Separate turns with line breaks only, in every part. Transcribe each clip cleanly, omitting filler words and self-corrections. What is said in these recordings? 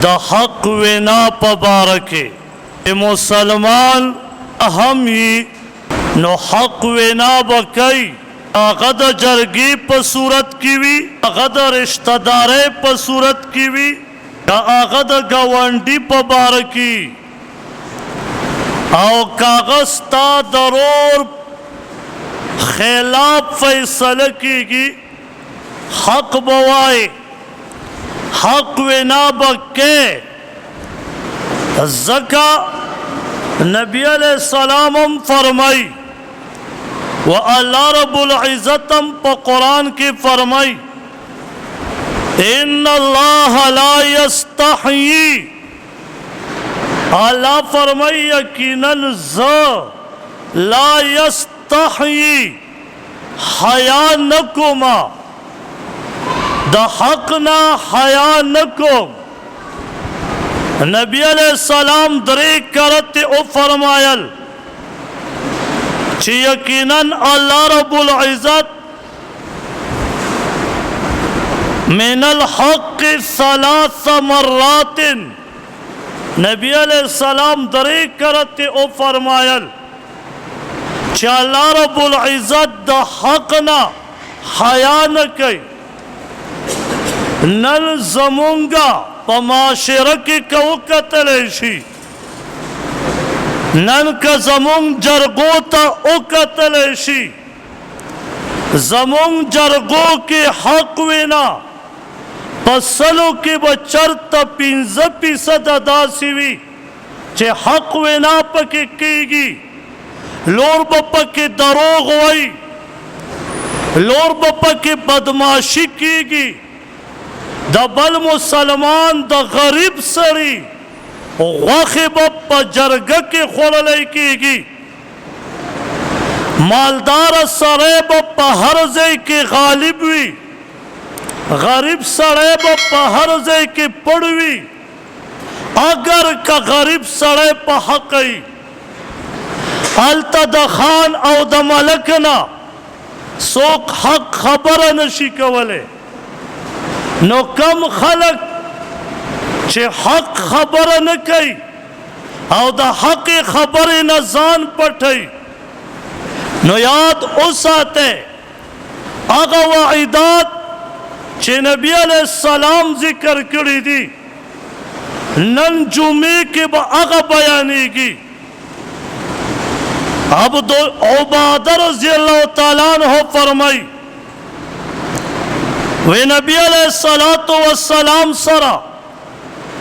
د حق وینا په باره کې مسلمان اهم وي نو حق وینا به کوي. هغه د جرګې په صورت کې وي، هغه د رشته دارۍ په صورت کې وي، که هغه د ګاونډي په باره کې او کاغه ستا ضرور خلاف فیصله کېږي، حق به وایي، حق وینا بکے. ځکه نبی علیہ السلام هم فرمائی و اللہ رب العزت هم پا قرآن کی فرمائی ان اللہ لا یستحیی، اللہ فرمائی یقیناً لا یستحیی حیا نکما، دا حق نا حیا نکم. نبی علیہ السلام درې کرتے او فرمایل چې یقیناً اللہ رب العزت من الحق ثلاث مرات، نبی علیہ السلام درې کرتے او فرمایل چې اللہ رب العزت دا حق نا حیا نکي. نن زمونگا پا معاشره کی که کتلی شي، نن که زمونگ جرگو تا کتلی شي، زمونگ جرگو کی حق وینا پسلو کی بچرتا 15% داسی وی چه حق وینا پکی کیگی. لور با پکی دروغ وی، لور با پکی بدماشی کیگی، دا بل مسلمان دا غریب سری غوخی با پا جرگه کی خورلی کیگی، مالدار سرے با پا ہر زی کی غالب وی، غریب سرے با پا ہر زی کی پڑوی. اگر کا غریب سرے پا حقی حالتا دا خان او دا ملکنا سوک حق خبر نشی کولے، نو کم خلق چه حق خبر نکی او دا حق خبر نزان پٹھئی، نو یاد اساتے آغا وعیدات چه نبی علیہ السلام ذکر کری دی نن جمعے کے با آغا بیانی گی. عبادہ رضی اللہ تعالیٰ عنہ فرمائی وی نبی علیہ السلام سرا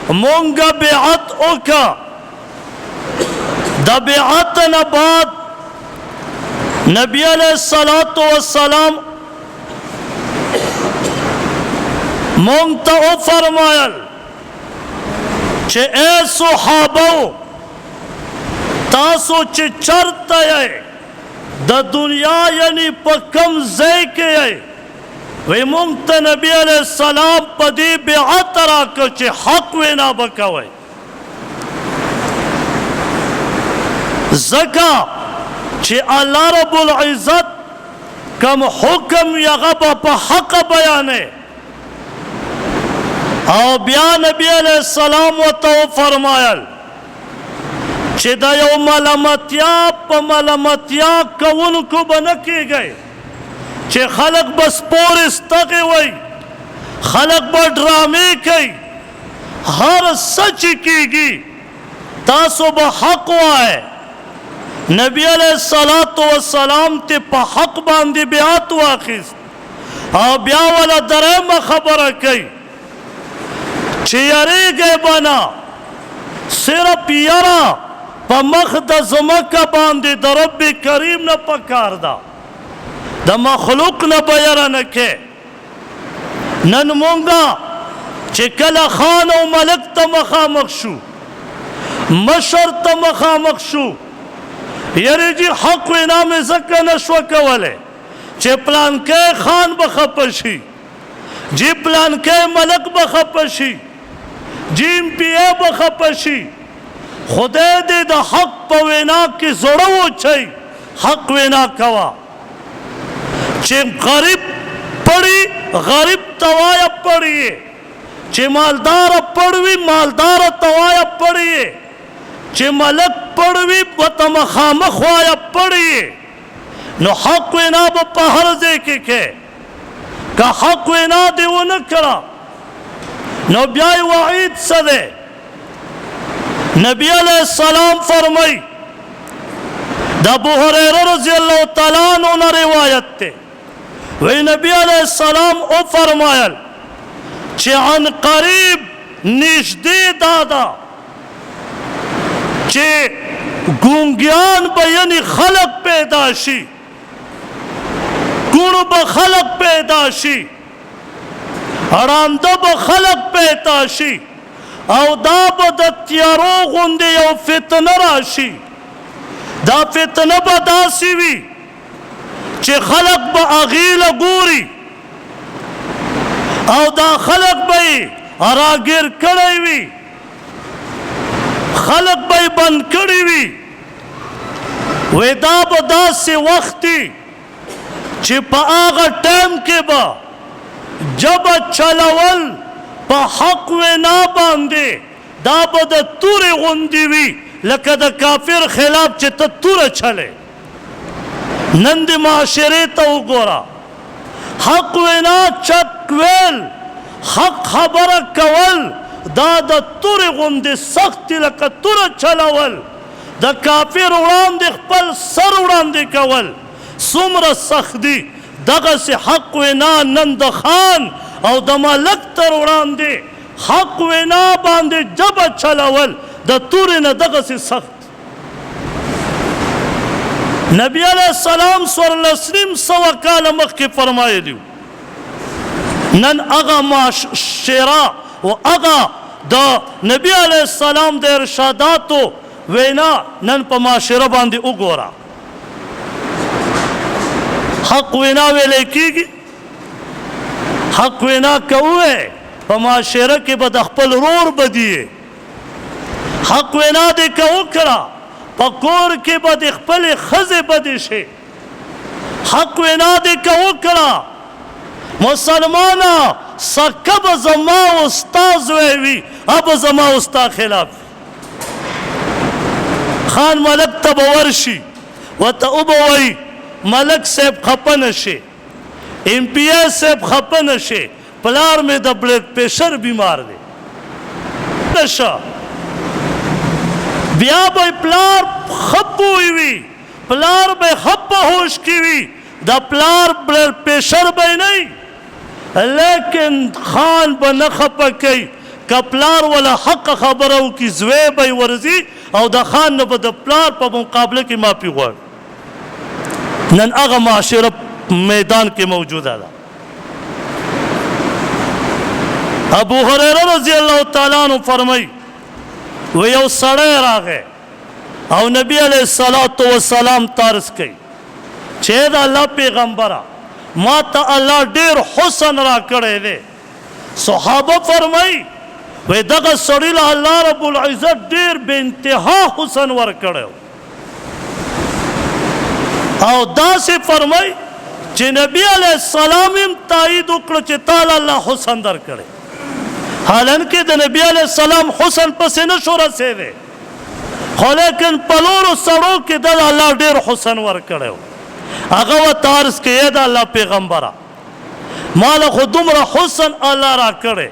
مونگا بیعت اوکا، دا بیعت نباد نبی علیہ السلام مونگتا او فرمایل چه اے صحابو تاسو چه چرتا ہے دا دنیا یعنی پا کم زی کے ہے وی مونگتا نبی علیہ السلام پا دی بیعت راکا چه حق وینا بکوئی. زکا چه اللہ رب العزت کم حکم یغبا پا حق بیانے او بیا نبی علیہ السلام و تو فرمایل چه دا یو ملامتیا پا ملامتیا کون کو بنکی گئے، چه خلق بس پور استغی وی، خلق با ڈرامی کئی، ہر سچ کی گی تاسو با حق وائے. نبی علیہ السلام تی پا حق باندی بیعت واخیست او بیا والا درم خبر کئی چه یری گئے بنا صرف یرا پا مخد زمکہ باندی در رب کریم نا پکار دا، دا مخلوق نا بیرا نکے. نن مونگا چه کلا خان و ملک تا مخامق شو، مشر تا مخامق شو، یعنی جی حق و انام زکا نشو کولے چه پلان کے خان بخپشی، جی پلان کے ملک بخپشی، جی MP بخپشی. خدای دے دا حق پا وینا کی زڑو چھئی، حق وینا کوا. چه غریب پڑی غریب توایا پڑیے، چې مالدار پړوي مالدار توایا پړي چې ملک پړوي وته مخامخ وایا پړي نو حق وینا په هر ځای کې که حق وینا دی ونه کړه نو بیا وعید څه دی نبی علیہ السلام فرمائی دا ابو هريره رضی اللہ تعالیٰ عنہ نے روایت تے وی نبی علیہ السلام او فرمایل چې عن قریب نږدې دادا چې ګونګیان به یعنی خلق پیدا شي ګونو به خلق پیدا شي اړانده به خلق پیدا شي او دا به د تیارو غوندې یو فتنه راشي دا فتنه به داسې وي چې خلق به هغې له ګوري او دا خلق به یې راګیر کړی وي خلق به یې بند کړي وي وی دا به داسې وخت چې په هغه ټایم کې به جبه چلول په حق وینا باندې دا به د تورې غوندې وي لکه د کافر خلاف چې ته توره چلې نن د معاشرې ته وګوره حق وینا چک ویل حق خبره کول دا د تورې غوندې سخت لکه توره چلول د کافر وړاندې خپل سر وړاندې کول څومره سخت دي دغسې حق وینا نن د خان او د ملک تر وړاندې حق وینا باندې جبه چلول د تورې نه دغسې سخت نبی علیہ السلام څوارلس سوه کاله مخکې فرمایلي نن هغه معاشره و هغه د نبی علیہ السلام د ارشاداتو وینا نن په معاشره باندې وګوره حق وینا ویلی کېږي حق وینا کوئ په معاشره کې به د خپل رور بدي حق وینا دې که وکړه په کور کې به د خپلې ښځې بدې شي حق وینا دې که وکړه مسلمانه سکه به زما استاد زوی وي به زما استاد خلاف خان ملک ته به ورشي ورته وبه وایي ملک صاحب خفه نه شي ایم پی ایس صاحب خفه نه شي پلار مې د بلډ پریشر بیمار دی نشه بیا به پلار خپوی وي پلار به خپ هوش کی وي د پلار بلډ پریشر به نه لیکن خان به نه خپه کوي که پلار ولا حق خبره وکړي زوی به یې ورځي او د خان نه به د پلار په مقابله کې معافي غواړي نن هغه معاشره میدان کې موجوده ده ابو هريره رضی الله تعالی عنہ فرمایي و یو سړی راغی او نبی علیہ الصلوۃ والسلام طرز کوي چې د الله پیغمبره ما ته الله ډېر حسن را کړی دی صحابه فرمایي وی دغه سړي له الله رب العزت ډېر بې انتها حسن ورکړی او داسې فرمایي چې نبی علیہ السلام هم تایید وکړه چې تعالی الله حسن درکړی حالانکه د نبی علیہ السلام حسن پسې نه شو رسېدی خو لیکن په نورو سړو کې د الله ډېر حسن ورکړی هغه ورته عرض کې ای د الله پیغمبره ما له خو دومره حسن الله را کړی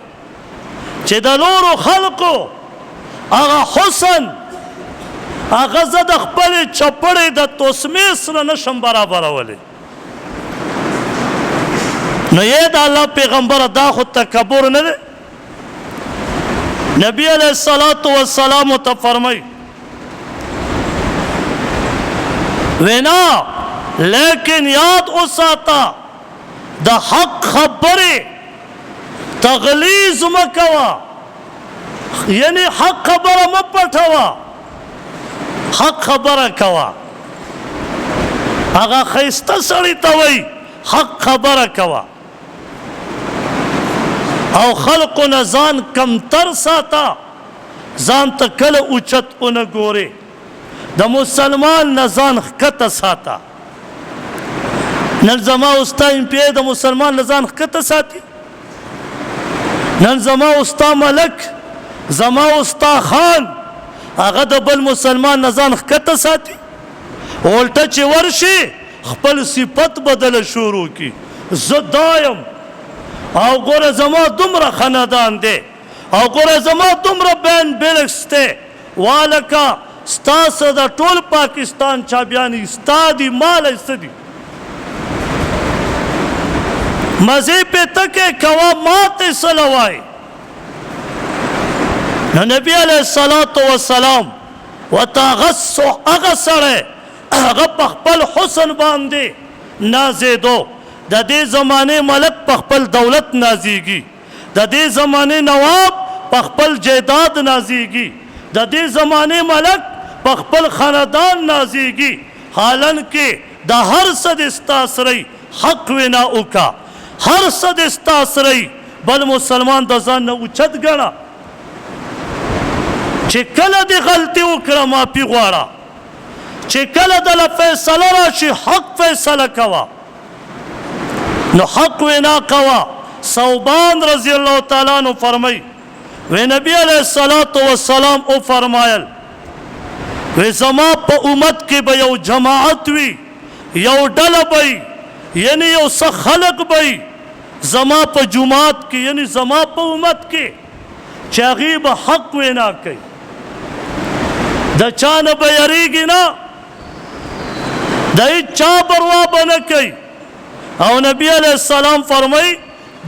چې د نورو خلقو هغه حسن هغه زه د خپلې چپړې د توسمې سره نشم برابرولی نو یې د الله پیغمبره دا خو تکبر نه دی نبی علیہ الصلوۃ والسلام ته فرمایي وینا لیکن یاد وساته د حق خبرې تغلیظ مه کوه یعنی حق خبره مه پټوه حق خبره کوه هغه ښایسته سړي ته وایي حق خبره کوه او خلقو نه ځان کمتر ساته ځان ته کله اوچت ونه ګورې د مسلمان نه ځان ښکته ساته نن زما ستا ایم پی ای د مسلمان نه ځان ښکته ساتي نن زما استا ملک زما استا خان هغه د بل مسلمان نه ځان ښکته ساتي الټه چې ورشي خپل صفت بدله شروع کی زه دایم او ګوره زما دومره خاندان دی او ګوره زما دومره بین بلکس دی والکه ستاسو د ټول پاکستان چابیانی ستا دي ماله څه دي مزې پې تکې کوه ماته څه وایي نو نبی علیه الصلاة والسلام ورته هغه سړی هغه په خپل حسن باندې نازېدو د دې زمانې ملک په خپل دولت نازېږي د دې زمانې نواب په خپل جیداد نازېږي د دې زمانې ملک په خپل خاندان نازېږي حالن کې د هر څه د ستا سره حق وینا وکړه هر څه د ستا سره بل مسلمان د ځان نه اوچت ګڼه چې کله دې غلطي وکړه معافي غواړه چې کله دله فیصله راشي حق فیصله کوه نو حق وینا کوه صوبان رضی الله تعالی عنہ فرمای وی نبی علیہ الصلوۃ والسلام او فرمایل وی زما په امت کې به یو جماعت وي یو ډله وي یعنی یو څه خلق وي زما په جماعت کې یعنی زما په امت کې چې هغې به حق وینا کوي د چا نه به یریږي نه د هېچ چا پروا به نه کوي او نبی علیه السلام فرمایي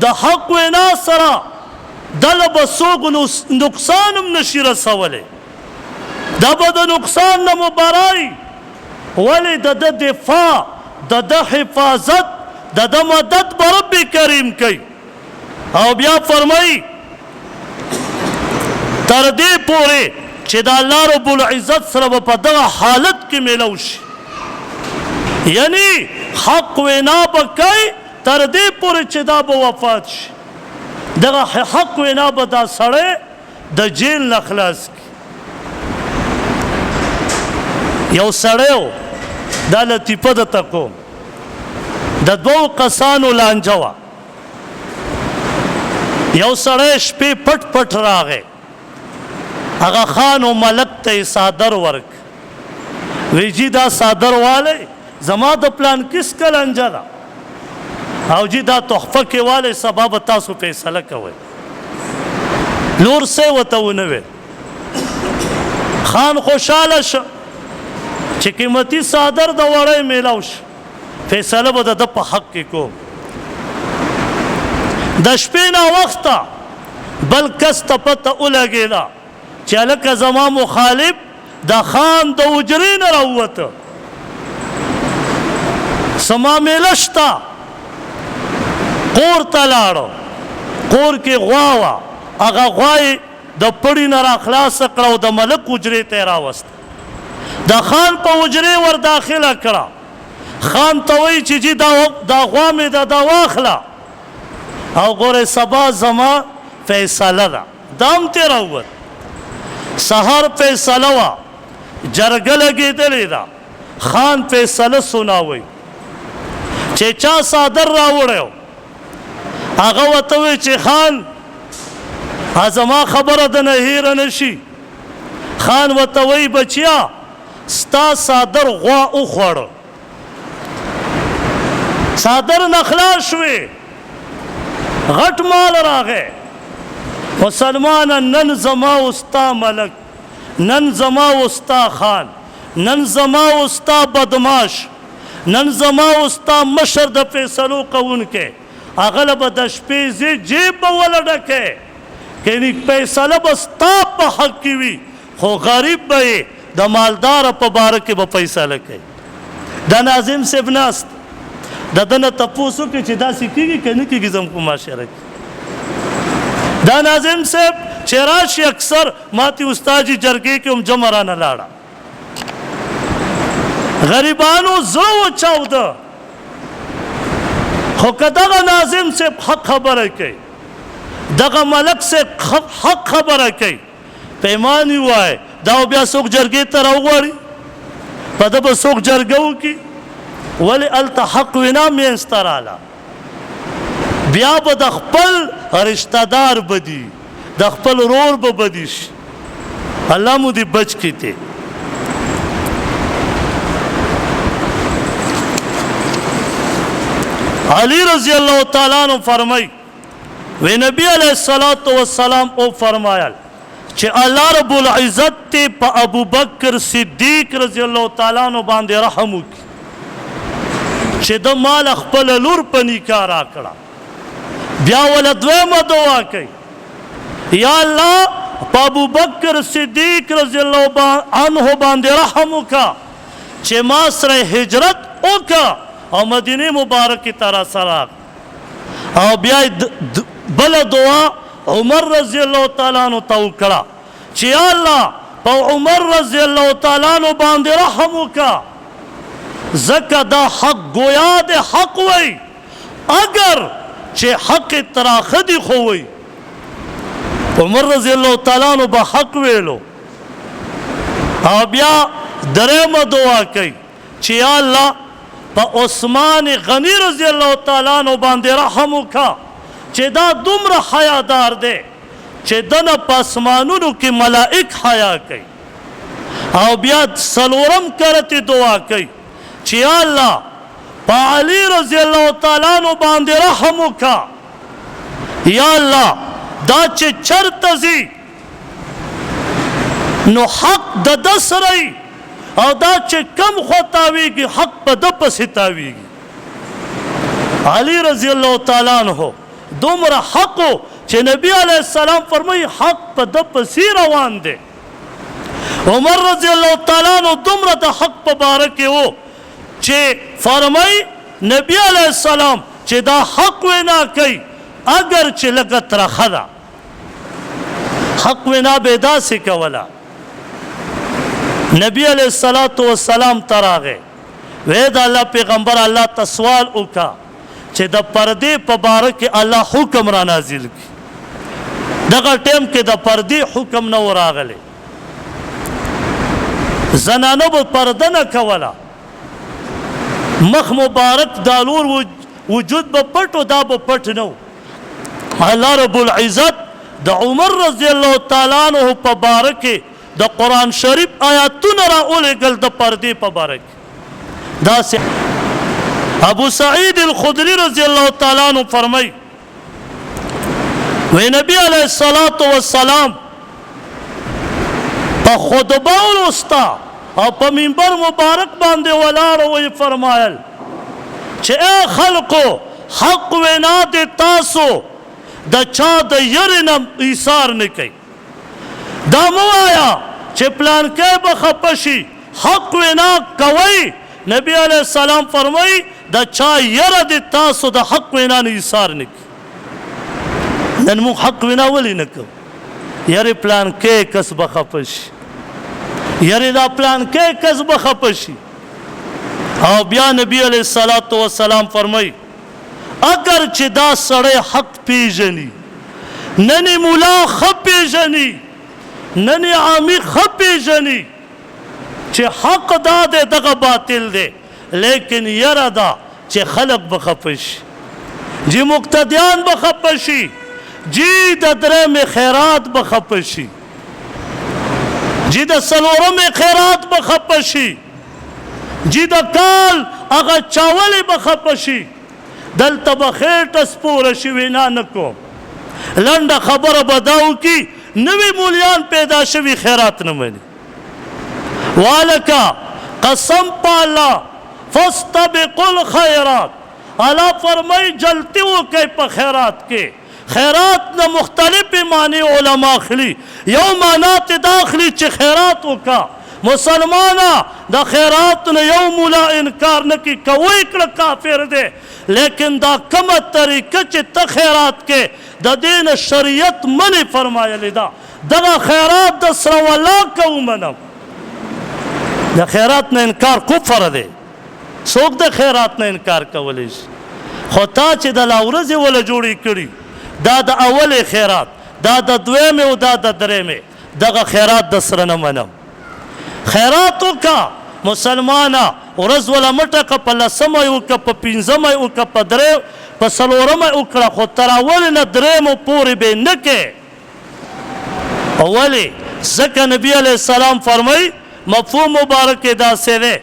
د حق وینا سره دله به څوک نقصان هم نشي رسولی دا به د نقصان نه مبرایي ولې د ده دفاع د ده حفاظت د ده مدد به رب کریم کوي او بیا فرمایي تر دې پورې چې د الله رب العزت سره به په دغه حالت کې میلو شي یعنی حق وینا به کوي تر دې پورې چې دا به وفات شي دغه حق وینا به دا سړی د جیل نه خلاص کړي یو سړی و دا لطیفه درته کوم د دوو کسانو لانجه وه یو سړی شپې پټ پټ راغی هغه خان و ملک ته یې څادر ورک وی جی دا څادر والی زما د پلان کس لانجه ده او جی دا تحفه کې والی سبا به تاسو فیصله کوئ لور څه ورته ونه ویل خان خوشحاله شه چې قیمتي څادر د وړی میلاو شه فیصله به د ده په حق کې کوم د شپې ناوخته بل کس ته پته ولګېده چې هلکه زما مخالف د خان د حجرې نه راووته څه معامله شته کور ته لاړو کور کې غوا وه هغه غوا یې د پړي نه راخلاصه کړه او د ملک حجرې ته یې راوسته د خان په حجرې ور داخله کړه خان ته وایي چې جی دا غوا مې ده دا واخله او ګورئ سبا زما فیصله ده دا هم ترې راووت سهار فیصله وه جرګه لګېدلې ده خان فیصله سناوی چې چا څادر راوړی هغه ورته وایي چې خان زما خبره د نه هیره نه شي خان ورته وایي بچیا ستا څادر غوا وخوړه څادر نه خلاص شوې غټ مال راغی مسلمانه نن زما استا ملک نن زما استا خان نن زما استا بدماش نن زما استا مشر د فیصلو کوونکی هغه له به د شپې ځې جیب به ولډکې کنی فیصله به ستا په حق کې وي خو غریب به یې د مالدار په باره کې به فیصله کوي دا ناظم صاحب ناست د ده نه تپوس وکړي چې داسې کېږي که نه کېږي زموږ په معاشره کې دا ناظم صاحب چې راشي اکثر ماتې استاجي جرګې کې هم جمع رانه لاړه غریبانو زړه وچاوده خو که دغه ناظم صاحب حق خبره کوي دغه ملک صاحب حق خبره کوي پیمانی وای دا بیا څوک جرګې ته راوغواړي په ده به څوک جرګه وکړي ولې هلته حق وینا منځته راله بیا به د خپل رشتہ دار بدي د خپل ورور به بدي شي الله مو دې بچ کړي ته علی رضی اللہ تعالیٰ عنہ فرمائی وی نبی علیہ السلام او فرمایل چې الله رب العزت ته په ابو بکر صدیق رضی اللہ تعالیٰ عنہ باندې رحم وکړي چې د مال خپل لور په نکاح راکړه بیا ول دویمه دعا کوي یا الله په ابو بکر صدیق رضی اللہ عنہ باندې رحم وکړه چې ما سره هجرت وکړه او مدینه مبارکه ترا سره او بیا بل دعا عمر رضی اللہ تعالیٰ عنہ ته وکړه چې یا الله په عمر رضی اللہ تعالیٰ عنہ باندې رحم وکړه ځکه دا حق گویا د حق وی اگر چې حق تراخه دی خو وی عمر رضی اللہ تعالیٰ عنہ به حق ویلو او بیا درېمه دعا کوي چې یا الله په عثمان غنی رضی اللہ تعالیٰ عنہ باندې رحم وکړه چې دا دومره حیادار دی چې دنه په اسمانونو کې ملائک حیا کوي او بیا څلورم کرته دعا کوي چې یا الله په علی رضی اللہ تعالیٰ عنہ باندې رحم وکړه یا الله دا چې چرته ځي نو حق د ده سره او دا چې کم خوا تاویږي حق په ده پسې تاویږي علی رضی اللہ تعالیٰ عنہ دومره حق چې نبی علیہ السلام فرمایي حق په ده پسې روان دی عمر رضی اللہ تعالیٰ عنہ دومره د حق په باره کې و چې فرمایي نبی علیہ السلام چې دا حق وینا کوي اگر چې لږه ترخه ده حق وینا به یې داسې کوله نبی علیہ السلام تراغه وی دا الله پیغمبر الله ته سوال وکړه چې د پردې په باره کې الله حکم را نازل کړي دغه ټیم کې د پردې حکم نه و راغلی زنانه به پرده نه کوله مخ مبارک دالور وجود به پټ و دا به پټ نه و الله رب العزت د عمر رضی اللہ تعالیٰ عنہ په باره کې د قرآن شریف آیاتونه را اولېږل د پردې په باره کې داسې ابو سعید الخدری رضی اللہ تعالیٰ عنہ فرمائی وی نبی علیہ السلام په خطبه ولوستا او په منبر مبارک باندې ولاړ وی فرمایل چې اے خلقو حق وینا د تاسو د چا د یرې نه ایثار نه کوي دا مو وایه چې پلانکی به خفه شي حق وینا کوئ نبی علیہ السلام فرمایي د چا یره د تاسو د حق وینا نه ایثار نه کوي نن موږ حق وینا ولې نه کوو یرې پلانکی کس به خفه شي یرې دا پلانکی کس به خفه شي او بیا نبی علیہ السلام فرمایي اگر چې دا سړی حق پیژني نن مولا ښه پیژني نن عامي ښه پیژني چې حق دا دی دغه باطل دی لیکن یره دا چې خلق به خفه شي جی مقتدیان به خفه شي جی د درېمې خیرات به خفه شي جی د څلورمې خیرات به خفه شي جی د کال هغه چاولې به خفه شي دلته به خېټه سپوره شي وینا نه کوم لنډه خبره به دا وکړي نوي مولیان پیدا شوي خیرات نه مني والکه قسم په الله فاستبقوا الخیرات الله فرمایي جلتی وکئ په خیرات کې خیرات نه مختلفې معنی علما اخلي یو معنا ته دا اخلي چې خیرات وکړه مسلمانه د خیرات نه یو مولا انکار نه کوي که ویې کړه کافر دی لیکن دا کومه طریقه چې ته خیرات کې د دې نه شریعت منې فرمایلې ده دغه خیرات د سره ولا که ومنم د خیرات نه انکار کفر دی څوک د خیرات نه انکار کولی شي خو تا چې د لا ورځې وله جوړې کړي دا د اولې خیرات دا د دویمې او دا د درېمې دغه خیرات د سره نه منم خیرات وکړه مسلمانه ورځ وله مټه که په لسمه یې وکړه په پنځمه یې وکړه په درې په څلورمه یې وکړه خو تر اولې نه درېیمو پورې به یې نه کې ولې ځکه نبي علیه السلام فرمایي مفهوم مبارک یې داسې دی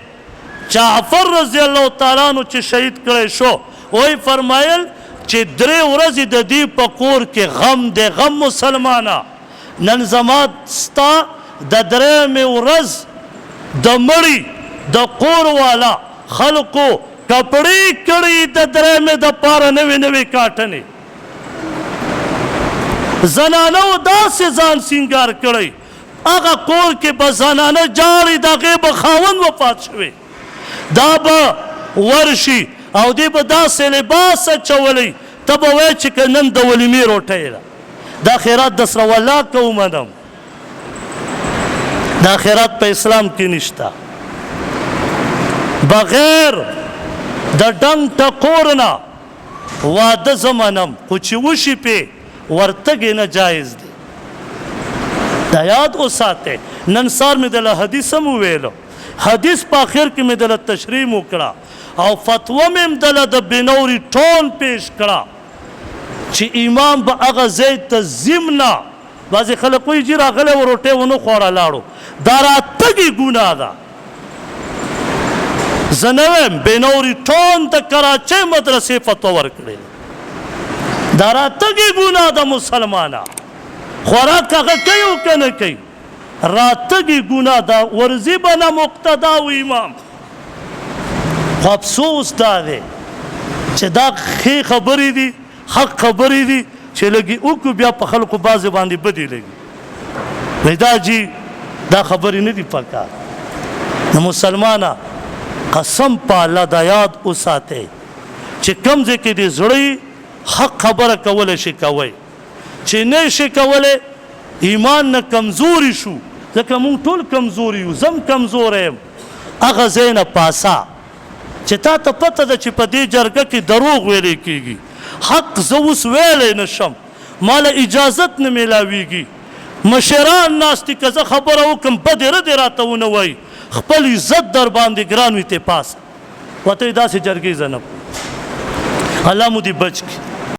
جعفر رضی الله تعالی عنه چې شهید کړی شو وایي فرمایل چې درې ورځې د دې په کور کې غم دی غم مسلمانه نن زما ستا د درېیمې ورځ د مړي د کور والا خلکو کپړې کړي د درېیمې دپاره نوې نوې کاټنې زنانو داسې ځان سینګار کړی هغه کور کې به زنانه جاړي د هغې به خاوند وفات شوی دا به ورشي او دې به داسې لباس اچولی ته به وایې چې که نن د ولیمې روټۍ ده دا خیرات در سره والله که ومنم دا خیرات په اسلام کې نشته بغیر د ډنګ ټکور نه واده زه منم خو چې وشي پې ورتګ یې نه جایز دی دا یاد وساتئ نن سهار مې دله حدیث هم وویلو حدیث په آخر کې مې دله تشریح وکړه او فتوه مې هم دله د بنوري ټون پیش کړه چې امام به هغه ځای ته ځیم نه بعضې خلک وایي جي راغلی و روټۍ ونه خوړه لاړو دا راتګې ګناه ده زه نه وایم بنوري ټون د کراچۍ مدرسې فتوه ورکړې دا راتګې ګناه ده مسلمانه خوراک هغه کوي او که نه کوي راتګې ګناه ده ورځي به نه مقتدا و امام خو افسوس دا دی چې دا ښې خبرې دي حق خبرې دي چې لږې وکړو بیا په خلکو بعضې باندې بدې لګي وایي دا جي دا خبرې نه دي پکار نو مسلمانه قسم په الله دا یاد وساتئ چې کوم ځای کې دې زړه حق خبره کولی شي کوئ چې نه شي کولی ایمان نه کمزوري شو ځکه مونږ ټول کمزوري یو زم کمزوری یم هغه ځای نه پاسه چې تا ته پته ده چې په دې جرګه کې دروغ ویلی کېږي حق زه اوس ویلی نشم ماله اجازت نه میلاویږي مشران ناست دي که زه خبره وکړم بدې ردې راته ونه وایي خپل عزت در باندې ګران وي ته پاسه ورته یې داسې جرګې زه نه الله مو دې بچ کړي